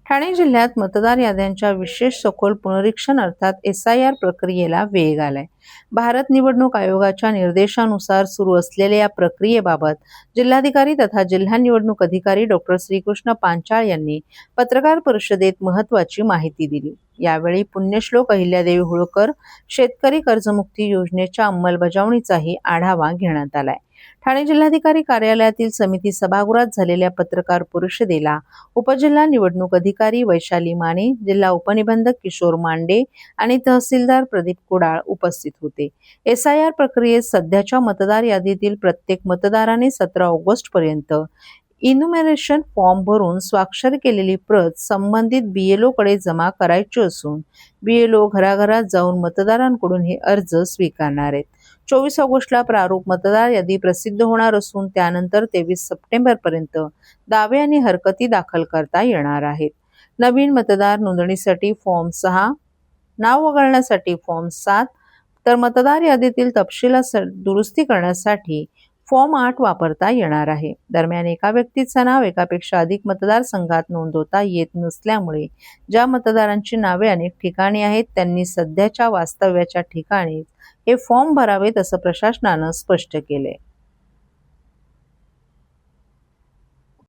ठाणे जिल्ह्यात मतदार याद्यांच्या विशेष सखोल पुनरीक्षण अर्थात SIR प्रक्रियेला वेग आलाय. भारत निवडणूक आयोगाच्या निर्देशानुसार सुरू असलेल्या या प्रक्रियेबाबत जिल्हाधिकारी तथा जिल्हा निवडणूक अधिकारी डॉ. श्रीकृष्ण पांचाळ यांनी पत्रकार परिषदेत महत्त्वाची माहिती दिली. यावेळी पुण्यश्लोक अहिल्यादेवी होळकर शेतकरी कर्जमुक्ती योजनेच्या अंमलबजावणीचाही आढावा घेण्यात आलाय. ठाणे जिल्हाधिकारी कार्यालयातील समिती सभागृहात झालेल्या पत्रकार परिषदेला उपजिल्हा निवडणूक अधिकारी वैशाली माने, जिल्हा उपनिबंधक किशोर मांडे आणि तहसीलदार प्रदीप कुडाळ उपस्थित होते. SIR प्रक्रियेत सध्याच्या मतदार यादीतील प्रत्येक मतदाराने 17 ऑगस्ट पर्यंत इन्युमरेशन फॉर्म भरून स्वाक्षरी केलेली प्रत संबंधित BLO कडे जमा करायची असून BLO घराघरात जाऊन मतदारांकडून हे अर्ज स्वीकारणार आहेत. 24 ऑगस्टला प्रारूप मतदार यादी प्रसिद्ध होणार असून त्यानंतर 23 सप्टेंबरपर्यंत दावे आणि हरकती दाखल करता येणार आहेत. नवीन मतदार नोंदणीसाठी फॉर्म 6, नाव वगळण्यासाठी फॉर्म 7 तर मतदार यादीतील तपशिलात दुरुस्ती करण्यासाठी फॉर्म 8 वापरता येणार आहे. दरम्यान एका व्यक्तीचं नाव एकापेक्षा अधिक मतदारसंघात नोंदवता येत नसल्यामुळे ज्या मतदारांची नावे अनेक ठिकाणी आहेत त्यांनी सध्याच्या वास्तव्याच्या ठिकाणी हे फॉर्म भरावेत असं प्रशासनानं स्पष्ट केलंय.